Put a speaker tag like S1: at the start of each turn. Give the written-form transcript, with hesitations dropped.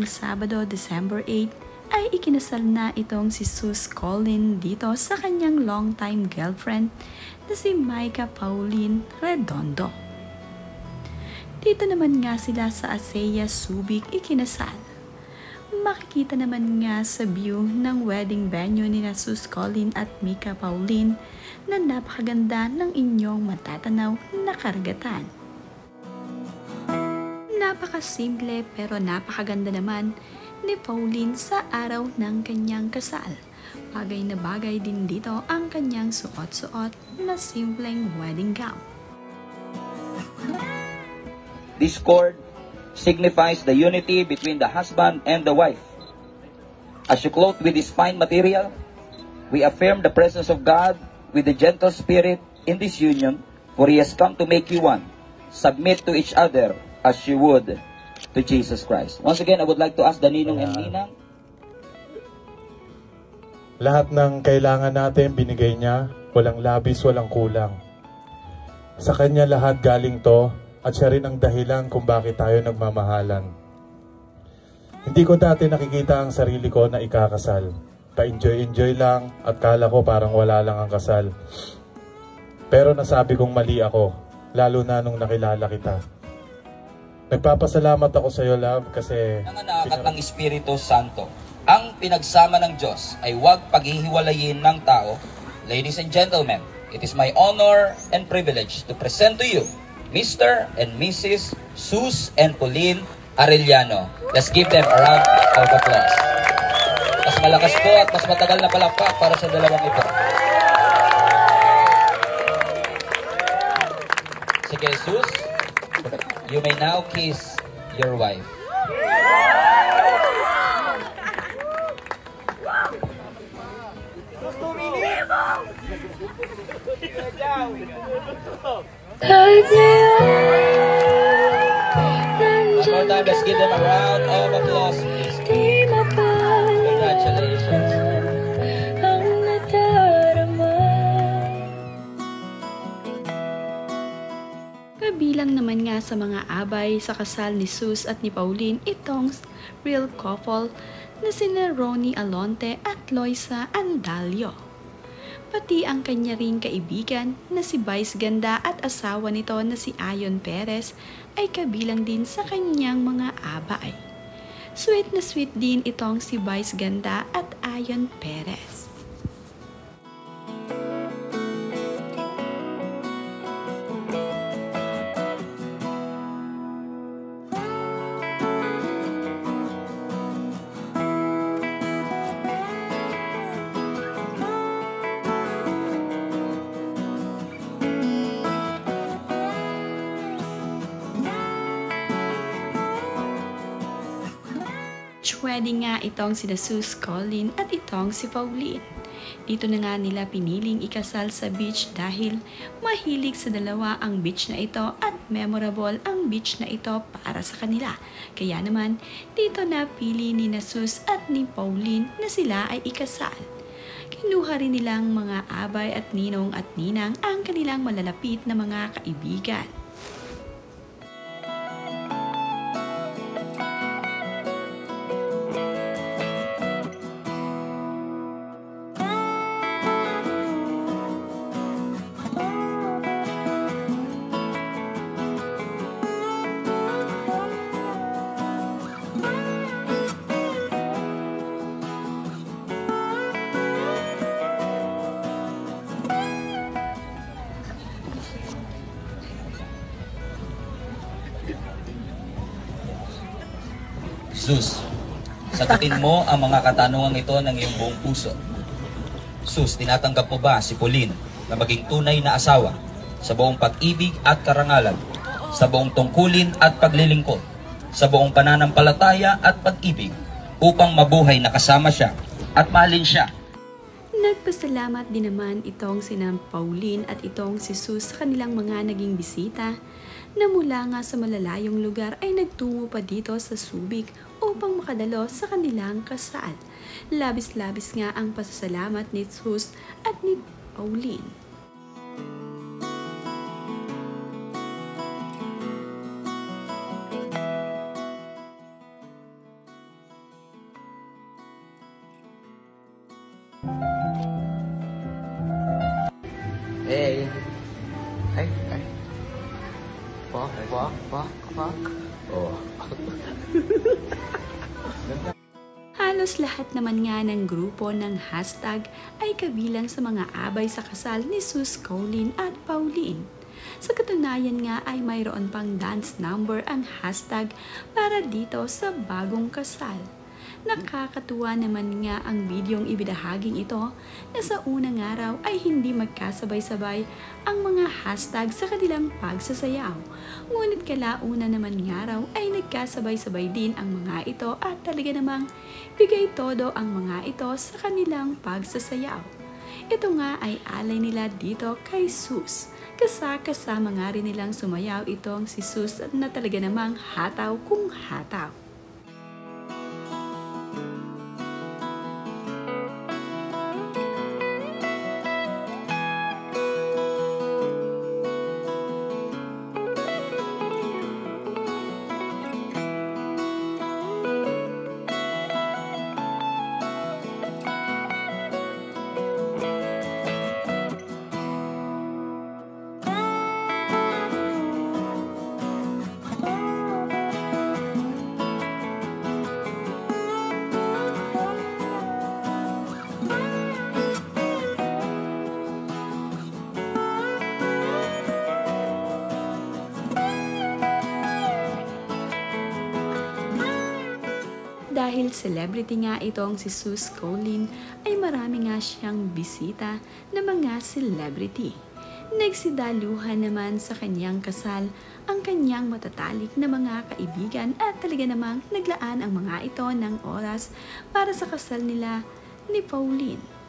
S1: noong Sabado, December 8, ay ikinasal na itong si Sus Collin dito sa kanyang longtime girlfriend na si Micah Pauline Redondo. Dito naman nga sila sa Asaya Subic ikinasal. Makikita naman nga sa view ng wedding venue ni Sus Collin at Micah Pauline na napakaganda ng inyong matatanaw na karagatan. Napakasimple pero napakaganda naman ni Pauline sa araw ng kanyang kasal. Bagay na bagay din dito ang kanyang suot-suot na simpleng wedding gown.
S2: This cord signifies the unity between the husband and the wife. As you clothe with this fine material, we affirm the presence of God with the gentle spirit in this union, for He has come to make you one. Submit to each other as you would to Jesus Christ. Once again, I would like to ask the Ninong and Ninang.
S3: Lahat ng kailangan natin binigay niya, walang labis, walang kulang. Sa kanya lahat galing to, at siya rin ang dahilan kung bakit tayo nagmamahalan. Hindi ko dati nakikita ang sarili ko na ikakasal. Pa-enjoy-enjoy lang at kala ko parang wala lang ang kasal. Pero nasabi kong mali ako, lalo na nung nakilala kita. Nagpapasalamat ako sa iyo, love, kasi
S2: Nangangakat ng Espiritu Santo. Ang pinagsama ng Diyos ay huwag paghihiwalayin ng tao. Ladies and gentlemen, it is my honor and privilege to present to you Mr. and Mrs. Sus and Pauline Arellano. Let's give them a round of applause. Mas malakas po at mas matagal na palakpak para sa dalawang ito. Sige, Sus, you may now kiss your wife. One more time, let's give them a round of applause, please. Congratulations.
S1: Kabilang naman nga sa mga abay sa kasal ni Sus at ni Pauline itong real couple na sina Ronnie Alonte at Loisa Andalio. Pati ang kanya ring kaibigan na si Vice Ganda at asawa nito na si Ayon Perez ay kabilang din sa kanyang mga abay. Sweet na sweet din itong si Vice Ganda at Ayon Perez. Wedding nga itong sina Sus Collin at itong si Pauline. Dito na nga nila piniling ikasal sa beach dahil mahilig sa dalawa ang beach na ito at memorable ang beach na ito para sa kanila. Kaya naman, dito napili ni Sus at ni Pauline na sila ay ikasal. Kinuha rin nilang mga abay at ninong at ninang ang kanilang malalapit na mga kaibigan.
S2: Sus, sagutin mo ang mga katanungan ito ng iyong buong puso. Sus, tinatanggap mo ba si Pauline na maging tunay na asawa sa buong pag-ibig at karangalan, sa buong tungkulin at paglilingkod, sa buong pananampalataya at pag-ibig, upang mabuhay na kasama siya at mahalin siya?
S1: Nagpasalamat din naman itong sina Pauline at itong si Sus sa kanilang mga naging bisita na mula nga sa malalayong lugar ay nagtungo pa dito sa Subic upang makadalo sa kanilang kasal. Labis-labis nga ang pasasalamat ni Sus at ni Pauline.
S4: Hey. Ay. Fuck. Oh.
S1: Halos lahat naman nga ng grupo ng hashtag ay kabilang sa mga abay sa kasal ni Sus Colleen at Pauline. Sa katunayan nga ay mayroon pang dance number ang hashtag para dito sa bagong kasal. Nakakatuwa naman nga ang bidyong ibinahaging ito na sa unang araw ay hindi magkasabay-sabay ang mga hashtag sa kanilang pagsasayaw. Ngunit kalauna naman nga raw ay nagkasabay-sabay din ang mga ito at talaga namang bigay todo ang mga ito sa kanilang pagsasayaw. Ito nga ay alay nila dito kay Sus. Kasama nga rin nilang sumayaw itong si Sus na talaga namang hataw kung hataw. Dahil celebrity nga itong si Sus Colleen, ay marami nga siyang bisita na mga celebrity. Nagsidaluhan naman sa kanyang kasal ang kanyang matatalik na mga kaibigan at talaga namang naglaan ang mga ito ng oras para sa kasal nila ni Pauline.